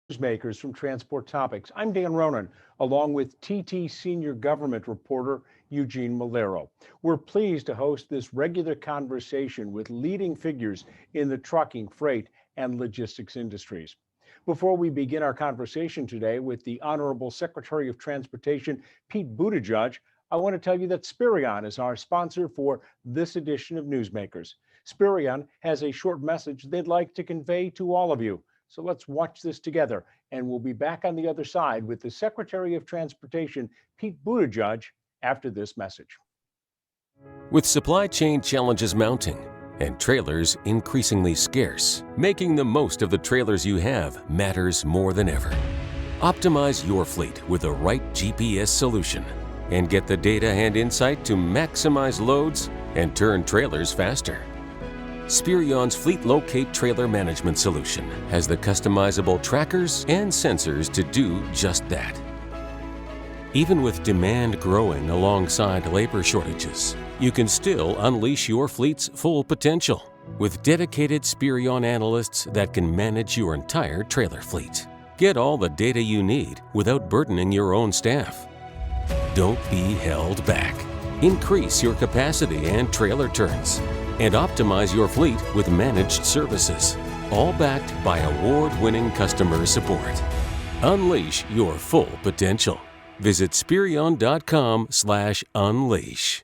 Newsmakers from Transport Topics. I'm Dan Ronan, along with TT Senior Government Reporter Eugene Malero. We're pleased to host this regular conversation with leading figures in the trucking, freight, and logistics industries. Before we begin our conversation today with the Honorable Secretary of Transportation, Pete Buttigieg, I want to tell you that Spirion is our sponsor for this edition of Newsmakers. Spirion has a short message they'd like to convey to all of you. So let's watch this together, and we'll be back on the other side with the Secretary of Transportation, Pete Buttigieg, after this message. With supply chain challenges mounting and trailers increasingly scarce, making the most of the trailers you have matters more than ever. Optimize your fleet with the right GPS solution and get the data and insight to maximize loads and turn trailers faster. Spirion's Fleet Locate Trailer Management Solution has the customizable trackers and sensors to do just that. Even with demand growing alongside labor shortages, you can still unleash your fleet's full potential with dedicated Spirion analysts that can manage your entire trailer fleet. Get all the data you need without burdening your own staff. Don't be held back. Increase your capacity and trailer turns, and optimize your fleet with managed services, all backed by award-winning customer support. Unleash your full potential. Visit Spirion.com/unleash.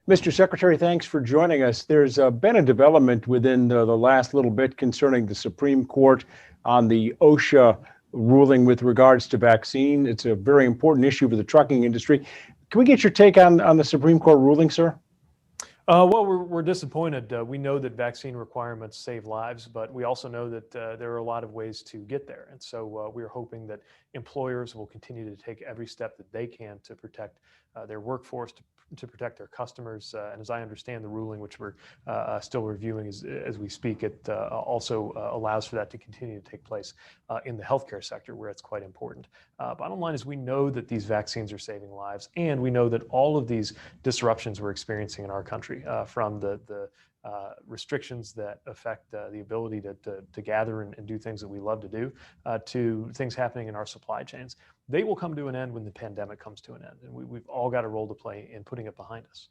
Mr. Secretary, thanks for joining us. There's been a development within the last little bit concerning the Supreme Court on the OSHA ruling with regards to vaccine. It's a very important issue for the trucking industry. Can we get your take on the Supreme Court ruling, sir? Well, we're disappointed. We know that vaccine requirements save lives, but we also know that there are a lot of ways to get there. And so we're hoping that employers will continue to take every step that they can to protect their workforce, to protect their customers. And as I understand the ruling, which we're still reviewing as we speak, it also allows for that to continue to take place in the healthcare sector, where it's quite important. Bottom line is we know that these vaccines are saving lives, and we know that all of these disruptions we're experiencing in our country, from the restrictions that affect the ability to gather and do things that we love to do, to things happening in our supply chains, they will come to an end when the pandemic comes to an end. And we've all got a role to play in putting it behind us.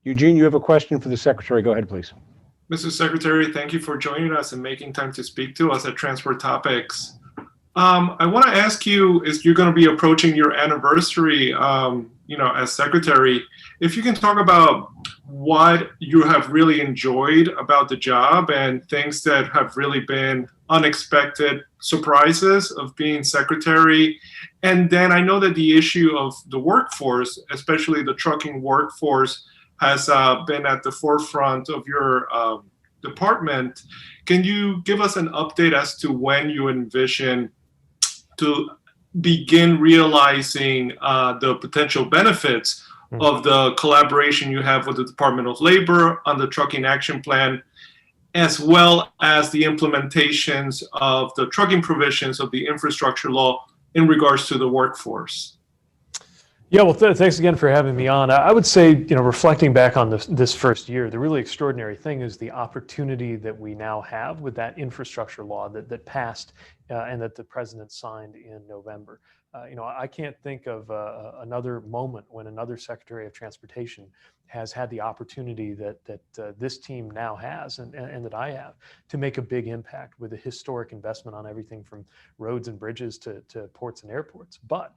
Eugene, you have a question for the Secretary. Go ahead, please. Mr. Secretary, thank you for joining us and making time to speak to us at Transport Topics. I want to ask you, is you're going to be approaching your anniversary, as Secretary, if you can talk about what you have really enjoyed about the job and things that have really been unexpected surprises of being Secretary. And then I know that the issue of the workforce, especially the trucking workforce, has been at the forefront of your department. Can you give us an update as to when you envision to begin realizing the potential benefits of the collaboration you have with the Department of Labor on the Trucking Action Plan, as well as the implementations of the trucking provisions of the infrastructure law in regards to the workforce? Yeah, well, thanks again for having me on. I would say, reflecting back on this first year, the really extraordinary thing is the opportunity that we now have with that infrastructure law that passed and that the president signed in November. I can't think of another moment when another Secretary of Transportation has had the opportunity that this team now has and that I have to make a big impact with a historic investment on everything from roads and bridges to ports and airports. But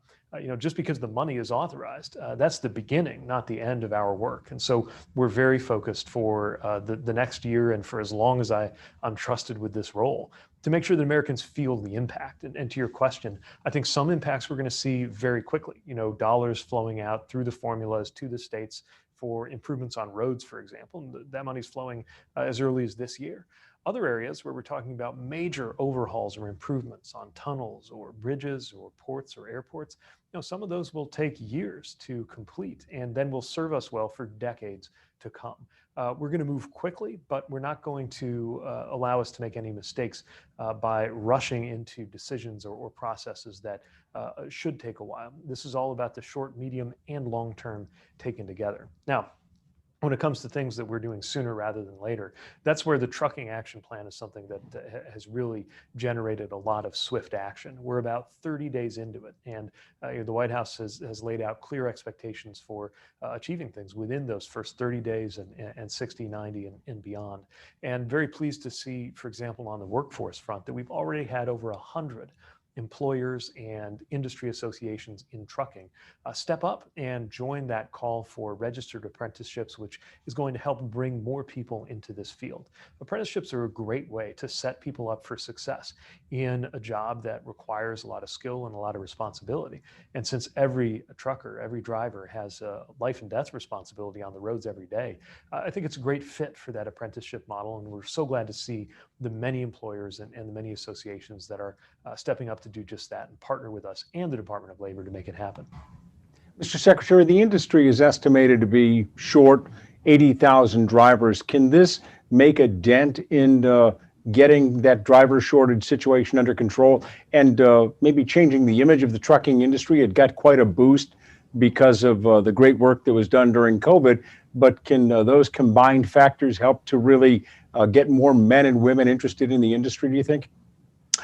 just because the money is authorized, that's the beginning, not the end of our work. And so we're very focused for the next year and for as long as I'm trusted with this role to make sure that Americans feel the impact. And to your question, I think some impacts we're going to see very quickly, dollars flowing out through the formulas to the states for improvements on roads, for example. And that money's flowing as early as this year. Other areas where we're talking about major overhauls or improvements on tunnels or bridges or ports or airports, some of those will take years to complete and then will serve us well for decades to come. We're going to move quickly, but we're not going to allow us to make any mistakes by rushing into decisions or processes that should take a while. This is all about the short, medium, and long term taken together. Now, when it comes to things that we're doing sooner rather than later, that's where the trucking action plan is something that has really generated a lot of swift action. We're about 30 days into it, and the White House has laid out clear expectations for achieving things within those first 30 days and 60, 90, and beyond. And very pleased to see, for example, on the workforce front, that we've already had over 100 employers and industry associations in trucking step up and join that call for registered apprenticeships, which is going to help bring more people into this field. Apprenticeships are a great way to set people up for success in a job that requires a lot of skill and a lot of responsibility. And since every trucker, every driver has a life and death responsibility on the roads every day, I think it's a great fit for that apprenticeship model. And we're so glad to see the many employers and the many associations that are stepping up to do just that and partner with us and the Department of Labor to make it happen. Mr. Secretary, the industry is estimated to be short 80,000 drivers. Can this make a dent in getting that driver shortage situation under control and maybe changing the image of the trucking industry? It got quite a boost because of the great work that was done during COVID, but can those combined factors help to really get more men and women interested in the industry, do you think?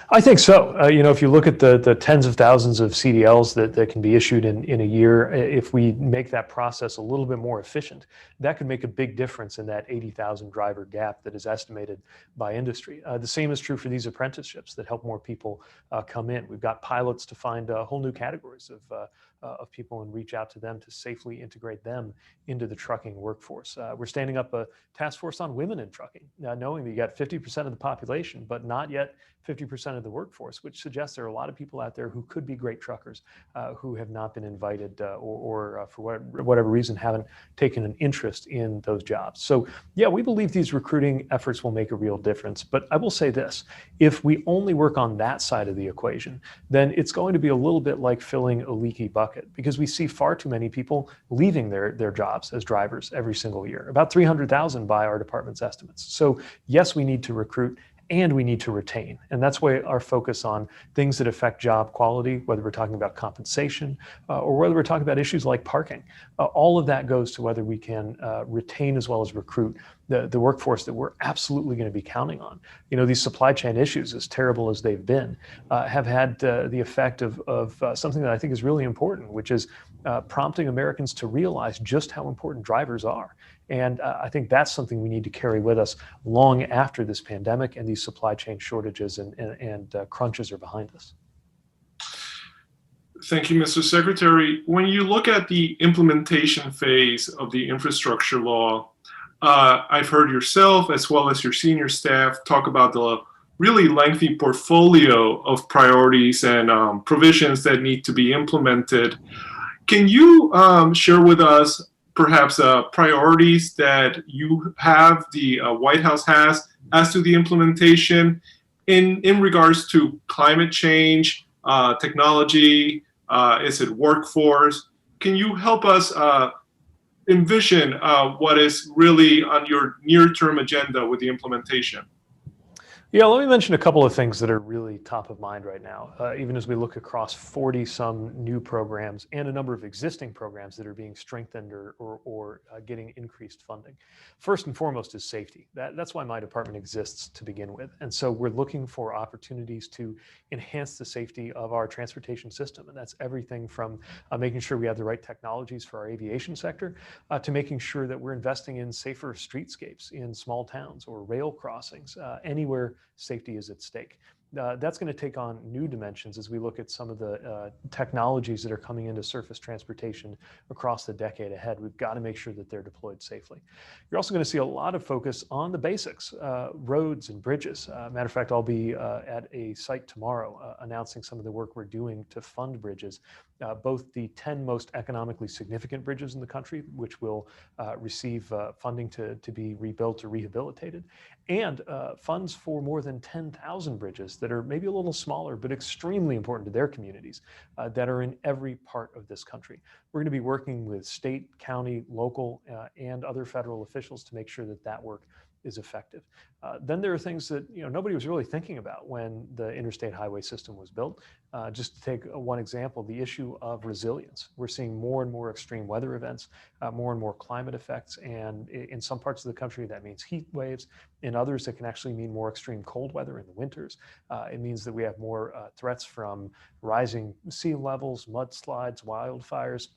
I think so. If you look at the tens of thousands of CDLs that can be issued in a year, if we make that process a little bit more efficient, that could make a big difference in that 80,000 driver gap that is estimated by industry. The same is true for these apprenticeships that help more people come in. We've got pilots to find whole new categories of people and reach out to them to safely integrate them into the trucking workforce. We're standing up a task force on women in trucking, knowing that you got 50% of the population, but not yet 50% of the workforce, which suggests there are a lot of people out there who could be great truckers who have not been invited or for whatever reason haven't taken an interest in those jobs. So yeah, we believe these recruiting efforts will make a real difference. But I will say this, if we only work on that side of the equation, then it's going to be a little bit like filling a leaky bucket, because we see far too many people leaving their jobs as drivers every single year, about 300,000 by our department's estimates. So yes, we need to recruit and we need to retain. And that's why our focus on things that affect job quality, whether we're talking about compensation or whether we're talking about issues like parking, all of that goes to whether we can retain as well as recruit the workforce that we're absolutely going to be counting on. These supply chain issues, as terrible as they've been, have had the effect of something that I think is really important, which is prompting Americans to realize just how important drivers are. And I think that's something we need to carry with us long after this pandemic and these supply chain shortages and crunches are behind us. Thank you, Mr. Secretary. When you look at the implementation phase of the infrastructure law, I've heard yourself as well as your senior staff talk about the really lengthy portfolio of priorities and provisions that need to be implemented. Can you share with us perhaps priorities that you have, the White House has, as to the implementation in regards to climate change, technology, is it workforce? Can you help us envision what is really on your near-term agenda with the implementation? Yeah, let me mention a couple of things that are really top of mind right now, even as we look across 40 some new programs and a number of existing programs that are being strengthened or getting increased funding. First and foremost is safety. That's why my department exists to begin with. And so we're looking for opportunities to enhance the safety of our transportation system. And that's everything from making sure we have the right technologies for our aviation sector to making sure that we're investing in safer streetscapes in small towns or rail crossings, anywhere safety is at stake. That's going to take on new dimensions as we look at some of the technologies that are coming into surface transportation across the decade ahead. We've got to make sure that they're deployed safely. You're also going to see a lot of focus on the basics, roads and bridges. Matter of fact, I'll be at a site tomorrow announcing some of the work we're doing to fund bridges, both the 10 most economically significant bridges in the country, which will receive funding to be rebuilt or rehabilitated, and funds for more than 10,000 bridges that are maybe a little smaller, but extremely important to their communities that are in every part of this country. We're going to be working with state, county, local, and other federal officials to make sure that that work is effective. Then there are things that nobody was really thinking about when the interstate highway system was built. Just to take one example, the issue of resilience. We're seeing more and more extreme weather events, more and more climate effects, and in some parts of the country that means heat waves. In others, it can actually mean more extreme cold weather in the winters. It means that we have more threats from rising sea levels, mudslides, wildfires.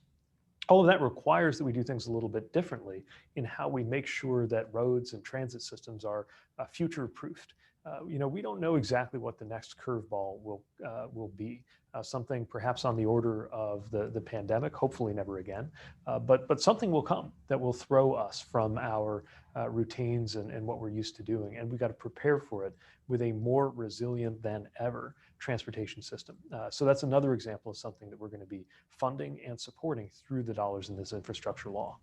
All of that requires that we do things a little bit differently in how we make sure that roads and transit systems are future-proofed. We don't know exactly what the next curveball will be. Something perhaps on the order of the pandemic, hopefully never again, but something will come that will throw us from our routines and what we're used to doing, and we've got to prepare for it with a more resilient than ever transportation system. So that's another example of something that we're going to be funding and supporting through the dollars in this infrastructure law.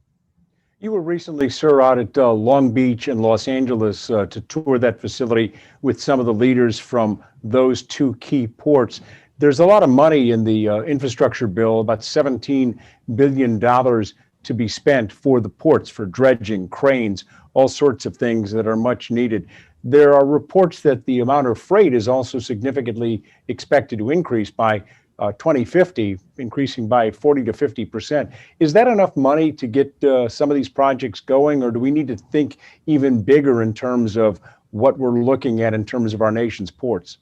You were recently, sir, out at Long Beach and Los Angeles to tour that facility with some of the leaders from those two key ports. There's a lot of money in the infrastructure bill, about $17 billion to be spent for the ports, for dredging, cranes, all sorts of things that are much needed. There are reports that the amount of freight is also significantly expected to increase by 2050, increasing by 40 to 50%. Is that enough money to get some of these projects going, or do we need to think even bigger in terms of what we're looking at in terms of our nation's ports?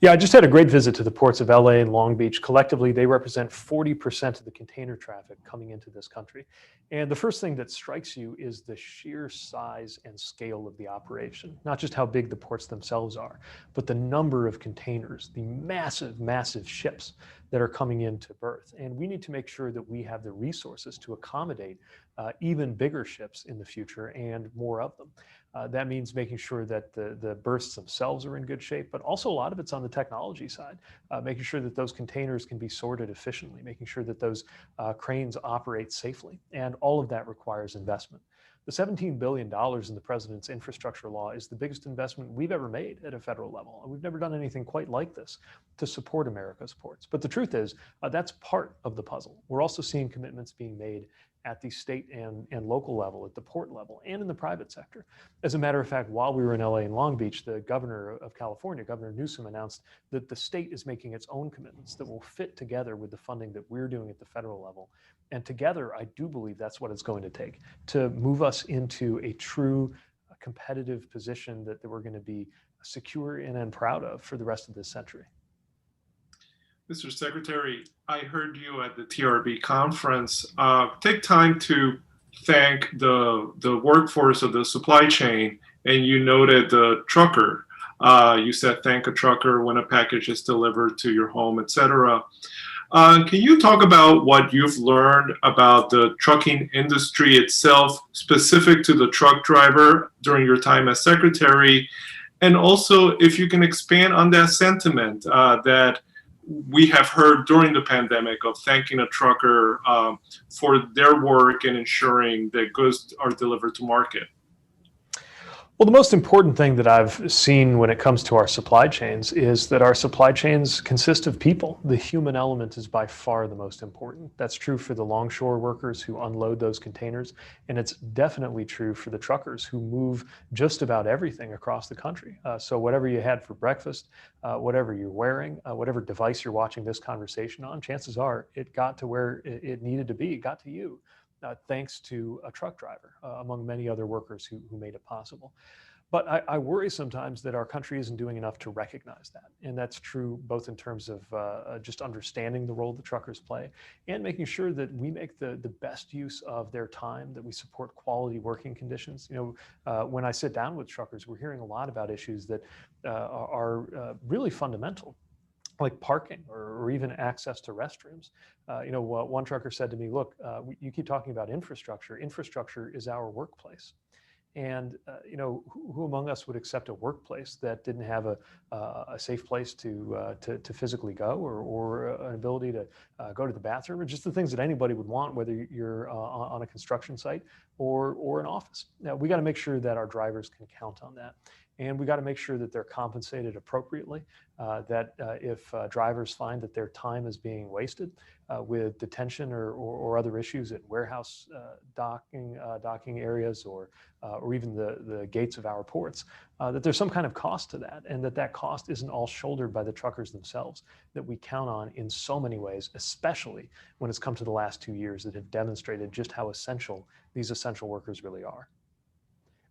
Yeah, I just had a great visit to the ports of LA and Long Beach. Collectively, they represent 40% of the container traffic coming into this country. And the first thing that strikes you is the sheer size and scale of the operation, not just how big the ports themselves are, but the number of containers, the massive, massive ships that are coming into berth. And we need to make sure that we have the resources to accommodate even bigger ships in the future and more of them. That means making sure that the berths themselves are in good shape, but also a lot of it's on the technology side, making sure that those containers can be sorted efficiently, making sure that those cranes operate safely. And all of that requires investment. The $17 billion in the president's infrastructure law is the biggest investment we've ever made at a federal level. We've never done anything quite like this to support America's ports. But the truth is, that's part of the puzzle. We're also seeing commitments being made at the state and local level, at the port level, and in the private sector. As a matter of fact, while we were in LA and Long Beach, the governor of California, Governor Newsom, announced that the state is making its own commitments that will fit together with the funding that we're doing at the federal level. And together, I do believe that's what it's going to take to move us into a true competitive position that we're going to be secure in and proud of for the rest of this century. Mr. Secretary, I heard you at the TRB conference take time to thank the workforce of the supply chain, and you noted the trucker. You said thank a trucker when a package is delivered to your home, etc. Can you talk about what you've learned about the trucking industry itself, specific to the truck driver during your time as Secretary? And also, if you can expand on that sentiment that we have heard during the pandemic of thanking a trucker for their work in ensuring that goods are delivered to market. Well, the most important thing that I've seen when it comes to our supply chains is that our supply chains consist of people. The human element is by far the most important. That's true for the longshore workers who unload those containers, and it's definitely true for the truckers who move just about everything across the country. So whatever you had for breakfast, whatever you're wearing, whatever device you're watching this conversation on, chances are it got to where it needed to be, it got to you. Thanks to a truck driver, among many other workers who made it possible. But I worry sometimes that our country isn't doing enough to recognize that. And that's true both in terms of just understanding the role the truckers play and making sure that we make the best use of their time, that we support quality working conditions. When I sit down with truckers, we're hearing a lot about issues that are really fundamental, like parking or even access to restrooms. One trucker said to me, look, you keep talking about infrastructure. Infrastructure is our workplace. And who among us would accept a workplace that didn't have a safe place to physically go or an ability to go to the bathroom, or just the things that anybody would want, whether you're on a construction site or an office. Now, we got to make sure that our drivers can count on that. And we got to make sure that they're compensated appropriately, that if drivers find that their time is being wasted with detention or other issues at warehouse docking areas or even the gates of our ports, that there's some kind of cost to that, and that cost isn't all shouldered by the truckers themselves, that we count on in so many ways, especially when it's come to the last 2 years that have demonstrated just how essential these essential workers really are.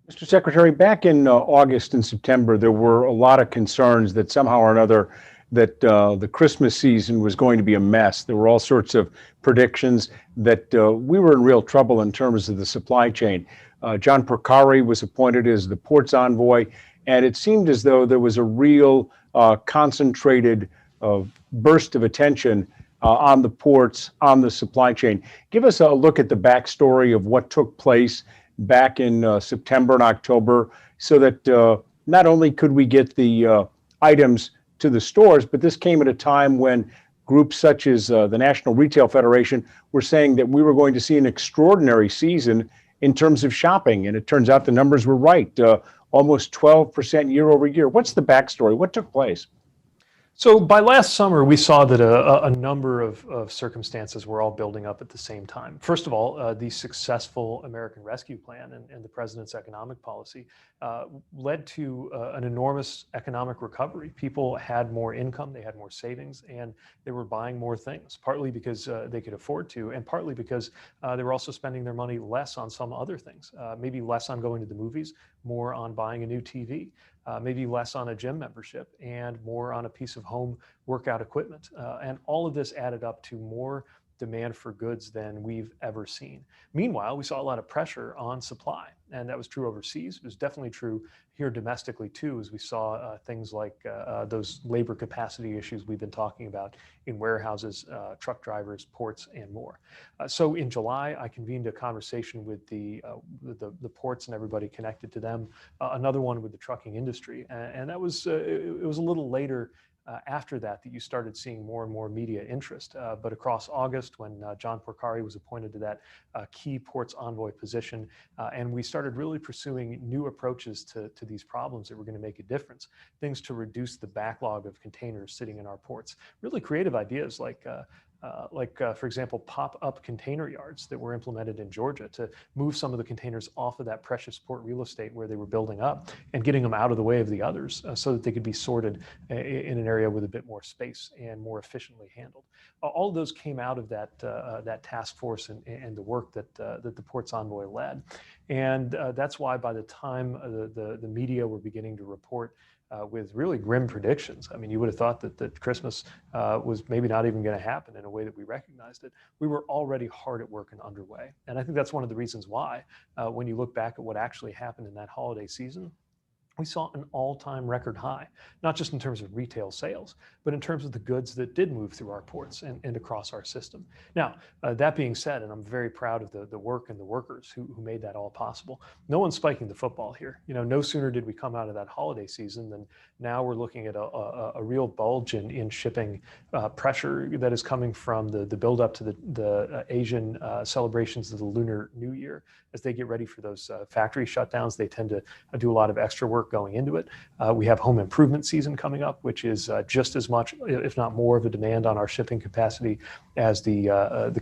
Mr. Secretary, back in August and September, there were a lot of concerns that somehow or another that the Christmas season was going to be a mess. There were all sorts of predictions that we were in real trouble in terms of the supply chain. John Porcari was appointed as the ports envoy, and it seemed as though there was a real concentrated burst of attention on the ports, on the supply chain. Give us a look at the backstory of what took place back in September and October, so that not only could we get the items to the stores, but this came at a time when groups such as the National Retail Federation were saying that we were going to see an extraordinary season in terms of shopping. And it turns out the numbers were right, almost 12% year over year. What's the backstory? What took place? So by last summer, we saw that a number of circumstances were all building up at the same time. First of all, the successful American Rescue Plan and the president's economic policy led to an enormous economic recovery. People had more income, they had more savings, and they were buying more things, partly because they could afford to, and partly because they were also spending their money less on some other things, maybe less on going to the movies, more on buying a new TV. Maybe less on a gym membership and more on a piece of home workout equipment. And all of this added up to more demand for goods than we've ever seen. Meanwhile, we saw a lot of pressure on supply, and that was true overseas. It was definitely true here domestically too, as we saw things like those labor capacity issues we've been talking about in warehouses, truck drivers, ports, and more. So in July, I convened a conversation with the ports and everybody connected to them, another one with the trucking industry, and that was it was a little later after that you started seeing more and more media interest. But across August, when John Porcari was appointed to that key ports envoy position, and we started really pursuing new approaches to these problems that were going to make a difference, things to reduce the backlog of containers sitting in our ports, really creative ideas like, for example, pop-up container yards that were implemented in Georgia to move some of the containers off of that precious port real estate where they were building up and getting them out of the way of the others so that they could be sorted in an area with a bit more space and more efficiently handled. All of those came out of that task force and the work that the ports envoy led. And that's why by the time the media were beginning to report with really grim predictions. I mean, you would have thought that Christmas was maybe not even going to happen in a way that we recognized it. We were already hard at work and underway. And I think that's one of the reasons why, when you look back at what actually happened in that holiday season, we saw an all-time record high, not just in terms of retail sales, but in terms of the goods that did move through our ports and across our system. Now, that being said, and I'm very proud of the work and the workers who made that all possible, no one's spiking the football here. You know, no sooner did we come out of that holiday season than now we're looking at a real bulge in shipping pressure that is coming from the buildup to the Asian celebrations of the Lunar New Year. As they get ready for those factory shutdowns, they tend to do a lot of extra work going into it. We have home improvement season coming up, which is just as much, if not more, of a demand on our shipping capacity as the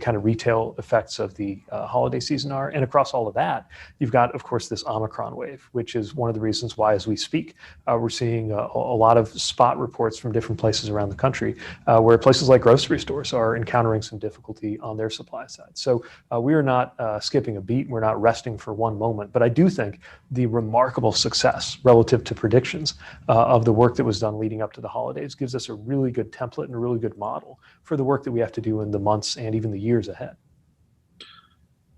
kind of retail effects of the holiday season are. And across all of that, you've got, of course, this Omicron wave, which is one of the reasons why, as we speak, we're seeing a lot of spot reports from different places around the country where places like grocery stores are encountering some difficulty on their supply side. So we are not skipping a beat. We're not resting for one moment. But I do think the remarkable success relative to predictions of the work that was done leading up to the holidays gives us a really good template and a really good model for the work that we have to do in the months and even the years ahead.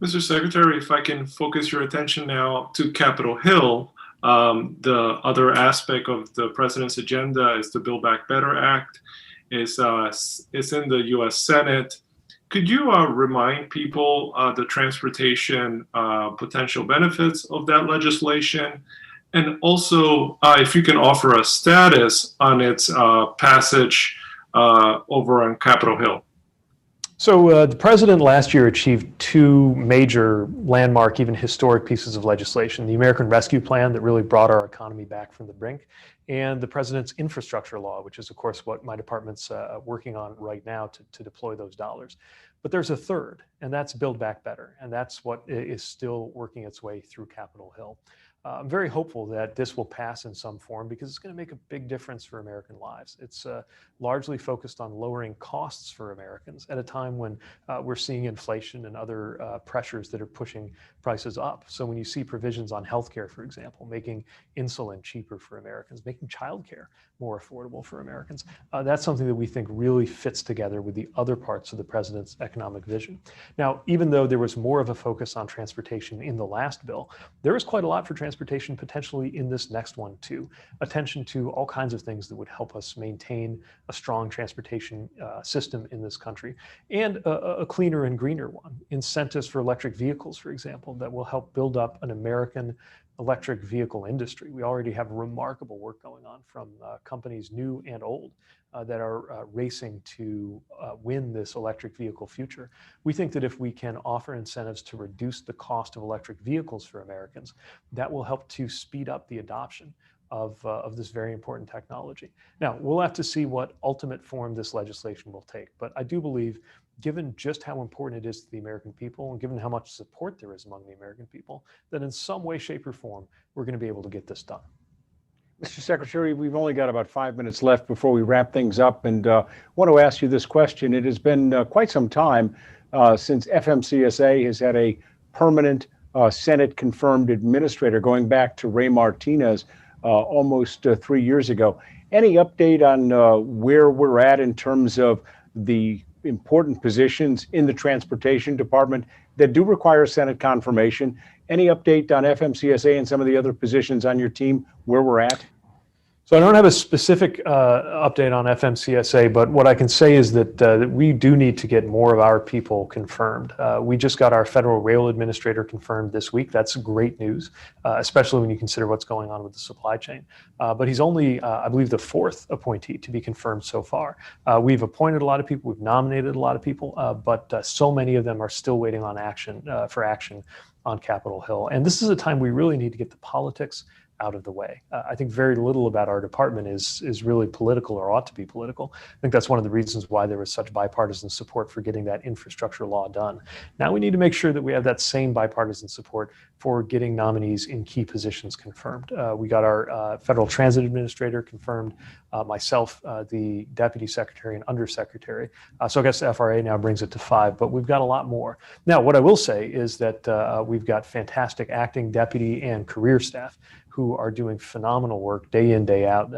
Mr. Secretary, if I can focus your attention now to Capitol Hill, the other aspect of the president's agenda is the Build Back Better Act. It's in the U.S. Senate. Could you remind people the transportation potential benefits of that legislation? And also, if you can offer a status on its passage over on Capitol Hill. So the president last year achieved two major landmark, even historic pieces of legislation: the American Rescue Plan that really brought our economy back from the brink, and the president's infrastructure law, which is, of course, what my department's working on right now to deploy those dollars. But there's a third, and that's Build Back Better, and that's what is still working its way through Capitol Hill. I'm very hopeful that this will pass in some form because it's going to make a big difference for American lives. It's largely focused on lowering costs for Americans at a time when we're seeing inflation and other pressures that are pushing prices up. So when you see provisions on healthcare, for example, making insulin cheaper for Americans, making childcare more affordable for Americans, that's something that we think really fits together with the other parts of the president's economic vision. Now, even though there was more of a focus on transportation in the last bill, there is quite a lot for transportation potentially in this next one too. Attention to all kinds of things that would help us maintain a strong transportation system in this country, and a cleaner and greener one. Incentives for electric vehicles, for example, that will help build up an American electric vehicle industry. We already have remarkable work going on from companies new and old that are racing to win this electric vehicle future. We think that if we can offer incentives to reduce the cost of electric vehicles for Americans, that will help to speed up the adoption of this very important technology. Now, we'll have to see what ultimate form this legislation will take, but I do believe, given just how important it is to the American people and given how much support there is among the American people, that in some way, shape, or form, we're going to be able to get this done. Mr. Secretary, we've only got about 5 minutes left before we wrap things up, and want to ask you this question. It has been quite some time since FMCSA has had a permanent Senate-confirmed administrator, going back to Ray Martinez almost 3 years ago. Any update on where we're at in terms of the important positions in the Transportation Department that do require Senate confirmation? Any update on FMCSA and some of the other positions on your team, where we're at? So I don't have a specific update on FMCSA, but what I can say is that we do need to get more of our people confirmed. We just got our Federal Rail Administrator confirmed this week. That's great news, especially when you consider what's going on with the supply chain. But he's only, I believe, the fourth appointee to be confirmed so far. We've appointed a lot of people, we've nominated a lot of people, but so many of them are still waiting on action for action on Capitol Hill. And this is a time we really need to get the politics out of the way. I think very little about our department is really political or ought to be political. I think that's one of the reasons why there was such bipartisan support for getting that infrastructure law done. Now we need to make sure that we have that same bipartisan support for getting nominees in key positions confirmed. We got our Federal Transit Administrator confirmed, myself, the Deputy Secretary and Undersecretary. So I guess the FRA now brings it to 5, but we've got a lot more. Now, what I will say is that we've got fantastic acting, deputy, and career staff who are doing phenomenal work day in, day out.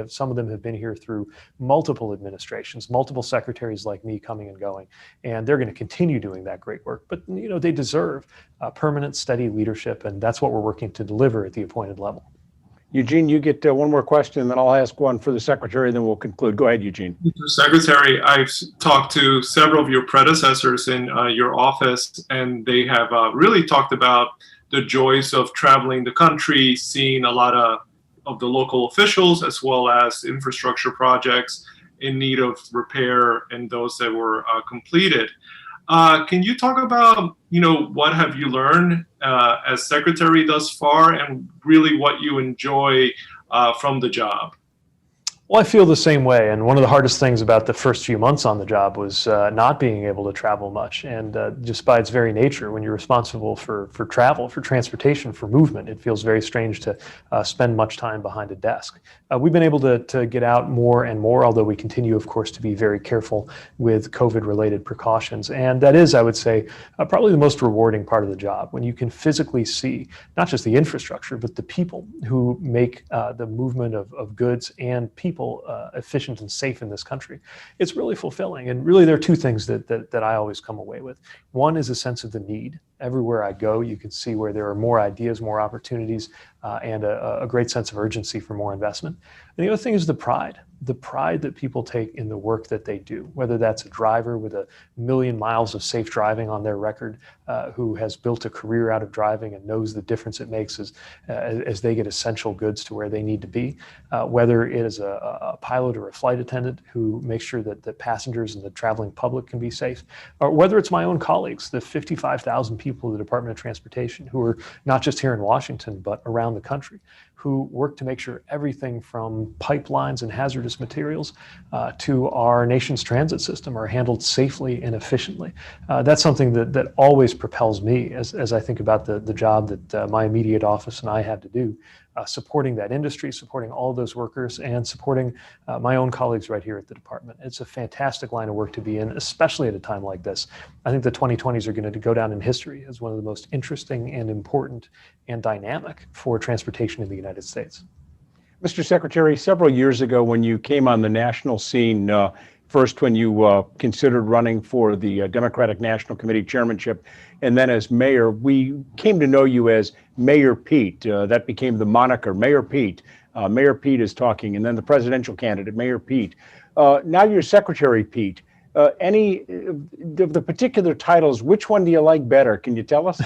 Some of them have been here through multiple administrations, multiple secretaries like me coming and going, and they're going to continue doing that great work. But they deserve permanent, steady leadership, and that's what we're working to deliver at the appointed level. Eugene, you get one more question, then I'll ask one for the Secretary, then we'll conclude. Go ahead, Eugene. Mr. Secretary, I've talked to several of your predecessors in your office, and they have really talked about the joys of traveling the country, seeing a lot of the local officials, as well as infrastructure projects in need of repair and those that were completed. Can you talk about, what have you learned as Secretary thus far, and really what you enjoy from the job? Well, I feel the same way. And one of the hardest things about the first few months on the job was not being able to travel much. And just by its very nature, when you're responsible for travel, for transportation, for movement, it feels very strange to spend much time behind a desk. We've been able to get out more and more, although we continue, of course, to be very careful with COVID-related precautions. And that is, I would say, probably the most rewarding part of the job, when you can physically see not just the infrastructure, but the people who make the movement of goods and people efficient and safe in this country. It's really fulfilling. And really, there are two things that I always come away with. One is a sense of the need. Everywhere I go, you can see where there are more ideas, more opportunities, and a great sense of urgency for more investment. And the other thing is the pride. the pride that people take in the work that they do, whether that's a driver with 1,000,000 miles of safe driving on their record, who has built a career out of driving and knows the difference it makes as they get essential goods to where they need to be, whether it is a pilot or a flight attendant who makes sure that the passengers and the traveling public can be safe, or whether it's my own colleagues, the 55,000 people in the Department of Transportation who are not just here in Washington, but around the country, who work to make sure everything from pipelines and hazardous materials to our nation's transit system are handled safely and efficiently. That's something that always propels me as I think about the job that my immediate office and I have to do, supporting that industry, supporting all those workers, and supporting my own colleagues right here at the department. It's a fantastic line of work to be in, especially at a time like this. I think the 2020s are going to go down in history as one of the most interesting and important and dynamic for transportation in the United States. Mr. Secretary, several years ago when you came on the national scene, first when you considered running for the Democratic National Committee chairmanship, and then as mayor, we came to know you as Mayor Pete. That became the moniker, Mayor Pete. Mayor Pete is talking, and then the presidential candidate, Mayor Pete. Now you're Secretary Pete. Any of the particular titles, which one do you like better? Can you tell us?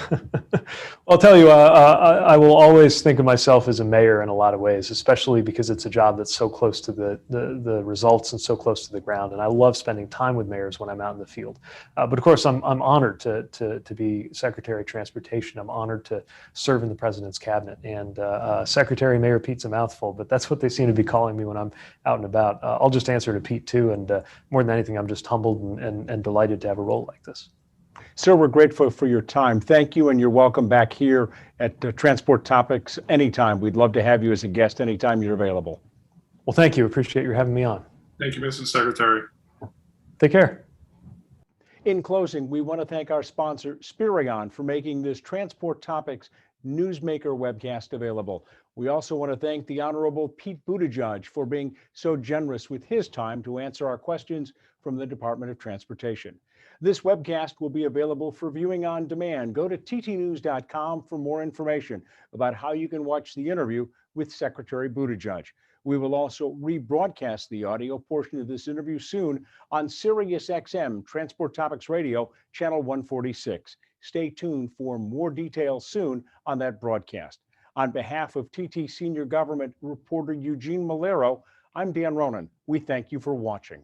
I'll tell you, I will always think of myself as a mayor in a lot of ways, especially because it's a job that's so close to the results and so close to the ground. And I love spending time with mayors when I'm out in the field. But of course, I'm honored to be Secretary of Transportation. I'm honored to serve in the President's cabinet. And Secretary Mayor Pete's a mouthful, but that's what they seem to be calling me when I'm out and about. I'll just answer to Pete too. And more than anything, I'm just humbled and delighted to have a role like this. Sir, we're grateful for your time. Thank you, and you're welcome back here at Transport Topics anytime. We'd love to have you as a guest anytime you're available. Well, thank you. Appreciate you having me on. Thank you, Mr. Secretary. Take care. In closing, we want to thank our sponsor, Spirion, for making this Transport Topics Newsmaker webcast available. We also want to thank the Honorable Pete Buttigieg for being so generous with his time to answer our questions from the Department of Transportation. This webcast will be available for viewing on demand. Go to ttnews.com for more information about how you can watch the interview with Secretary Buttigieg. We will also rebroadcast the audio portion of this interview soon on Sirius XM Transport Topics Radio, channel 146. Stay tuned for more details soon on that broadcast. On behalf of TT Senior Government reporter Eugene Malero, I'm Dan Ronan. We thank you for watching.